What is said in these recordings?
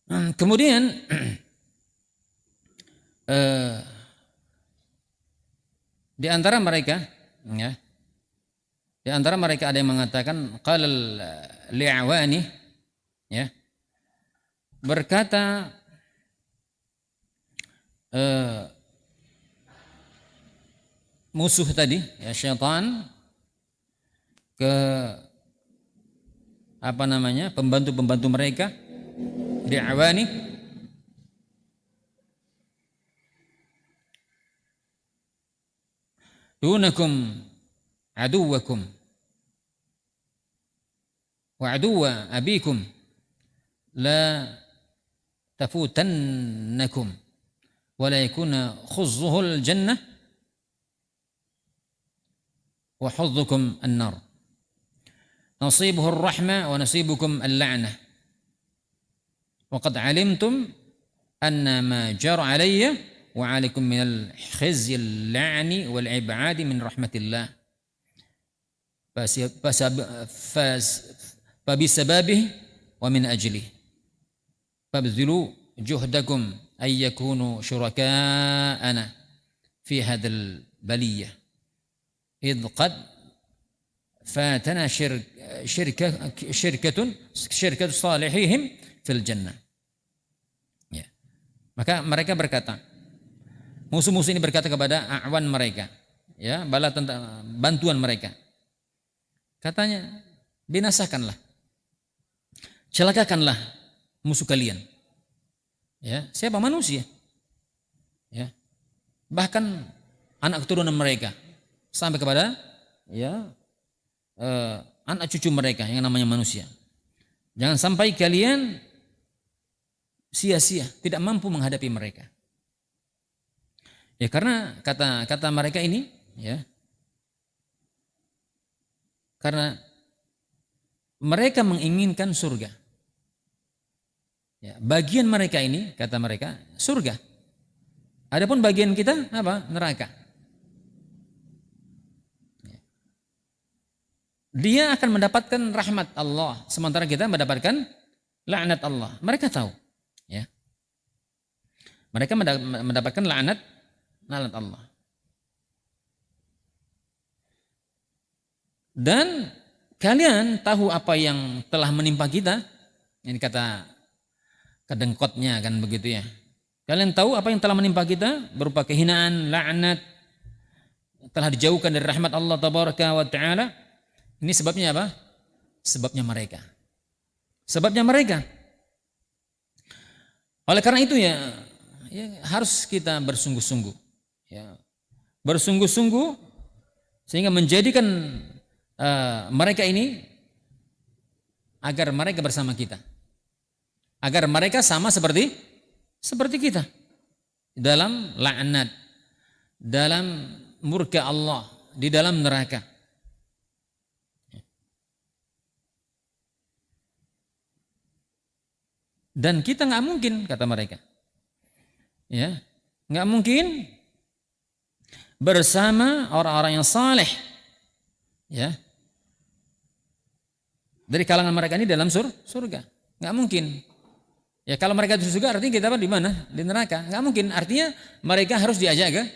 Kemudian di antara mereka, ya, di antara mereka ada yang mengatakan qala li'awani, ya, berkata musuh tadi, ya, syaitan, ke apa namanya, pembantu-pembantu mereka, li'awani, dunakum aduwakum wa aduwa abikum la tafutannakum wa la yakuna khuzzuhul jannah wa hudzukum an-nar nasibuhu ar-rahmah wa nasibukum al-la'nah wa qad alimtum anna ma jara alayya wa alaikum minal khizyi al-la'ni wal ib'adi min rahmatillah fabisababihi wa min ajlihi fabdhilu juhdakum ay yakunu syuraka'ana fi hadzal baliyah idh qad fatana syirkatu salihihim fil jannah. Ya. Maka mereka berkata, musuh-musuh ini berkata kepada a'wan mereka, ya, bala tentang bantuan mereka. Katanya, binasakanlah, celakakanlah musuh kalian. Ya, siapa? Manusia. Ya. Bahkan anak keturunan mereka sampai kepada, ya, anak cucu mereka yang namanya manusia. Jangan sampai kalian sia-sia, tidak mampu menghadapi mereka. Ya, karena kata mereka ini, ya, karena mereka menginginkan surga. Ya, bagian mereka ini, kata mereka, surga. Adapun bagian kita apa? Neraka. Ya. Dia akan mendapatkan rahmat Allah, sementara kita mendapatkan laknat Allah. Mereka tahu, ya. Mereka mendapatkan laknat Allah. Dan kalian tahu apa yang telah menimpa kita. Ini kata kedengkotnya kan begitu, ya. Kalian tahu apa yang telah menimpa kita berupa kehinaan, laknat, telah dijauhkan dari rahmat Allah tabaraka wa taala. Ini sebabnya apa? Sebabnya mereka. Sebabnya mereka. Oleh karena itu, ya harus kita bersungguh-sungguh, ya, bersungguh-sungguh sehingga menjadikan mereka ini agar mereka bersama kita, agar mereka sama seperti kita dalam laknat, dalam murka Allah, di dalam neraka. Dan kita nggak mungkin, kata mereka, ya, nggak mungkin bersama orang-orang yang saleh, ya, dari kalangan mereka ini dalam surga. Nggak mungkin. Ya, kalau mereka di surga artinya kita di mana? Di neraka. Nggak mungkin. Artinya mereka harus diajak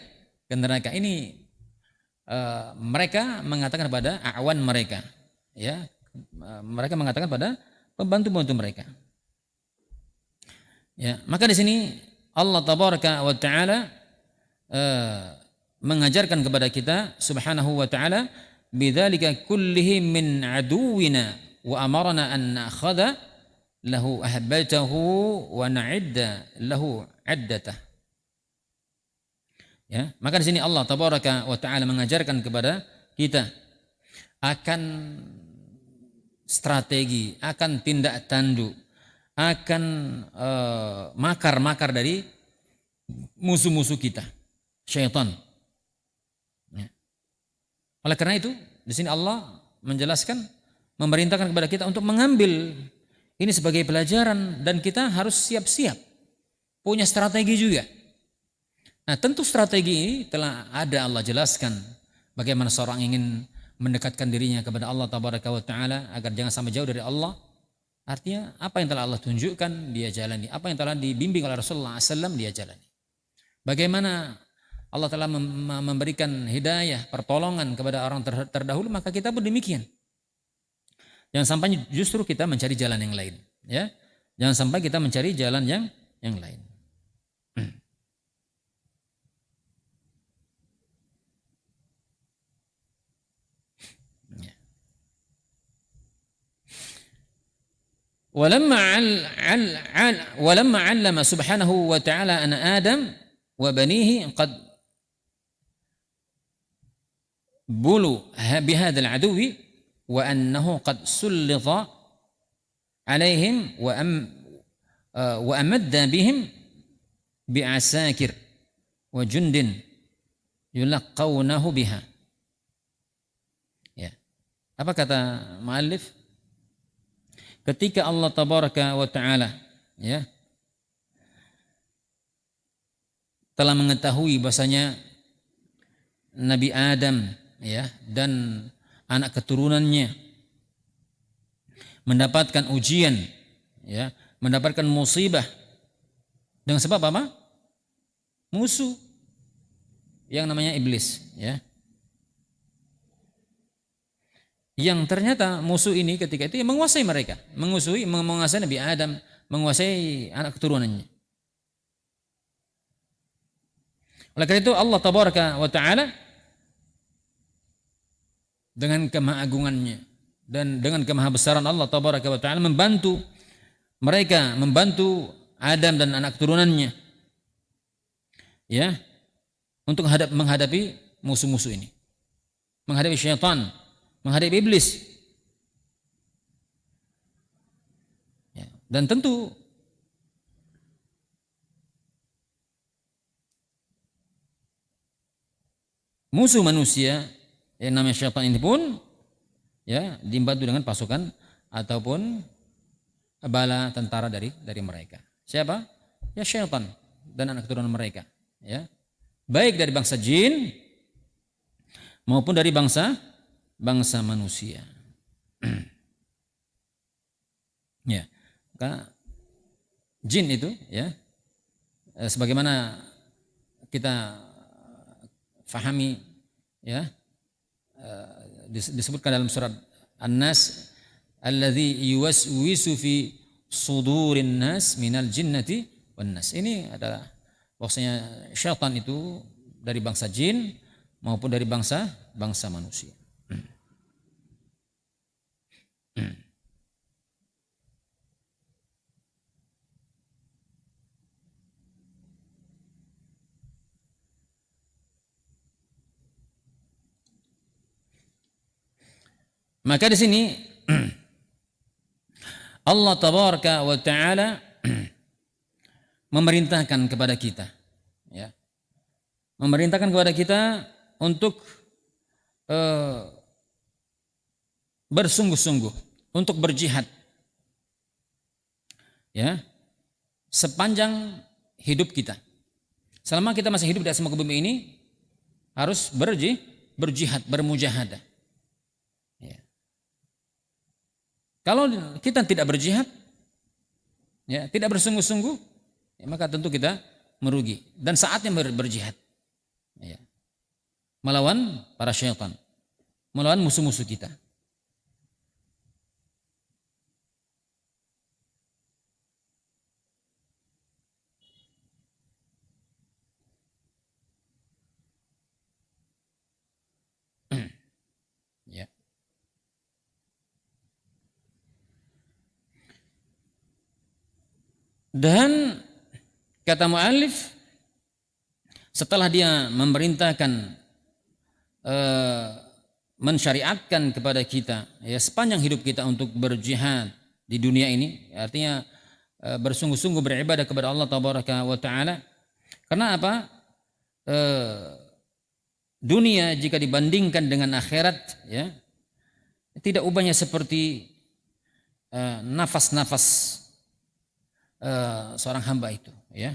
ke neraka. Ini mereka mengatakan pada awan mereka, ya, mereka mengatakan pada pembantu-pembantu mereka. Ya, maka di sini Allah tabaraka wa taala mengajarkan kepada kita subhanahu wa taala bidzalika kullihi min aduwina wa amarna an na'khadha lahu ahbatahu wa na'idda lahu addatah. Ya, maka di sini Allah tabaraka wa taala mengajarkan kepada kita akan strategi, akan tindak tanduk, akan makar-makar dari musuh-musuh kita, syaitan. Ya. Oleh karena itu, di sini Allah menjelaskan, memerintahkan kepada kita untuk mengambil ini sebagai pelajaran dan kita harus siap-siap, punya strategi juga. Nah, tentu strategi ini telah ada, Allah jelaskan bagaimana seorang ingin mendekatkan dirinya kepada Allah tabaraka wa taala agar jangan sampai jauh dari Allah, Artinya apa yang telah Allah tunjukkan dia jalani, apa yang telah dibimbing oleh Rasulullah SAW dia jalani. Bagaimana Allah telah memberikan hidayah, pertolongan kepada orang terdahulu, maka kita pun demikian. Jangan sampai justru kita mencari jalan yang lain, ya. Jangan sampai kita mencari jalan yang lain. ولما علم سبحانه وتعالى أن آدم وبنيه قد بلوا بهذا العدو وأنه قد سلط عليهم وأمد بهم بعساكر وجند يلقونه بها. Ya. Apa kata muallif? Ketika Allah tabaraka wa taala ya telah mengetahui bahasanya Nabi Adam ya dan anak keturunannya mendapatkan ujian ya, mendapatkan musibah dengan sebab apa? Musuh yang namanya iblis ya. Yang ternyata musuh ini ketika itu menguasai mereka, menguasai Nabi Adam, menguasai anak keturunannya. Oleh karena itu Allah tabaraka wa taala dengan kemahagungannya dan dengan kemahabesaran Allah tabaraka wa taala membantu mereka, membantu Adam dan anak keturunannya ya untuk menghadapi musuh-musuh ini, menghadapi syaitan, menghadapi iblis ya, dan tentu musuh manusia yang namanya syaitan ini pun ya dibantu dengan pasukan ataupun bala tentara dari mereka. Siapa? Ya syaitan dan anak keturunan mereka ya, baik dari bangsa jin maupun dari bangsa manusia. Ya, maka jin itu ya sebagaimana kita fahami ya disebutkan dalam surat An-Nas, alladzi yuwaswisu fi sudurin nas minal jinnati wan nas. Ini adalah bahwasanya syaitan itu dari bangsa jin maupun dari bangsa manusia. Maka di sini Allah tabaraka wa taala memerintahkan kepada kita ya. Memerintahkan kepada kita untuk bersungguh-sungguh untuk berjihad ya sepanjang hidup kita. Selama kita masih hidup di atas muka bumi ini harus berjihad, bermujahadah. Ya. Kalau kita tidak berjihad, ya, tidak bersungguh-sungguh, ya, maka tentu kita merugi dan saatnya berjihad. Ya. Melawan para syaitan, melawan musuh-musuh kita. Ya. Dan kata mu'allif, setelah dia memerintahkan mensyariatkan kepada kita ya sepanjang hidup kita untuk berjihad di dunia ini, artinya bersungguh-sungguh beribadah kepada Allah tabaraka wa taala. Karena apa? Dunia jika dibandingkan dengan akhirat ya tidak ubahnya seperti nafas-nafas seorang hamba itu ya,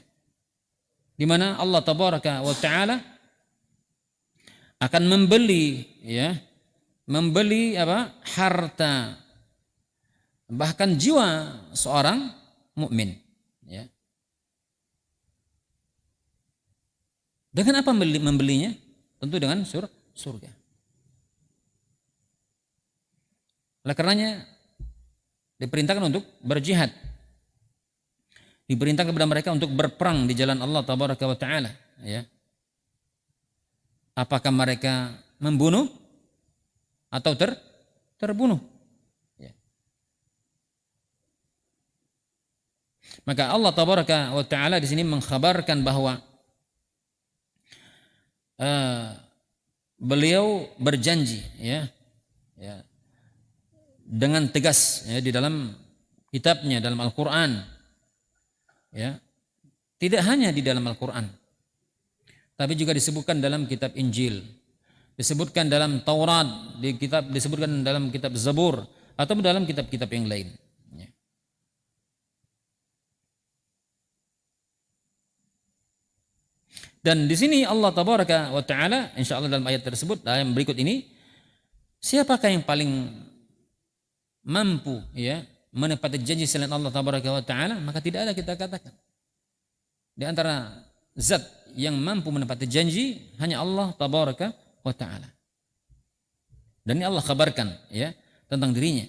di mana Allah tabaraka wa taala akan membeli apa harta bahkan jiwa seorang mukmin, ya. Dengan apa membelinya? Tentu dengan surga. Oleh karenanya diperintahkan untuk berjihad. Diperintahkan kepada mereka untuk berperang di jalan Allah tabaraka wa taala, ya. Apakah mereka membunuh atau terbunuh? Ya. Maka Allah tabaraka wa taala di sini mengkhabarkan bahwa beliau berjanji, ya, dengan tegas, ya, di dalam kitabnya, dalam Al-Quran, ya, tidak hanya di dalam Al-Quran, tapi juga disebutkan dalam kitab Injil, disebutkan dalam Taurat, disebutkan dalam kitab Zabur, atau dalam kitab-kitab yang lain. Ya. Dan di sini Allah tabaraka wa taala, insyaallah dalam ayat tersebut, ayat berikut ini, siapakah yang paling mampu, ya, menepati janji selain Allah tabaraka wa taala? Maka tidak ada, kita katakan di antara zat yang mampu menepati janji hanya Allah tabaraka wa taala. Dan ini Allah kabarkan, ya, tentang dirinya.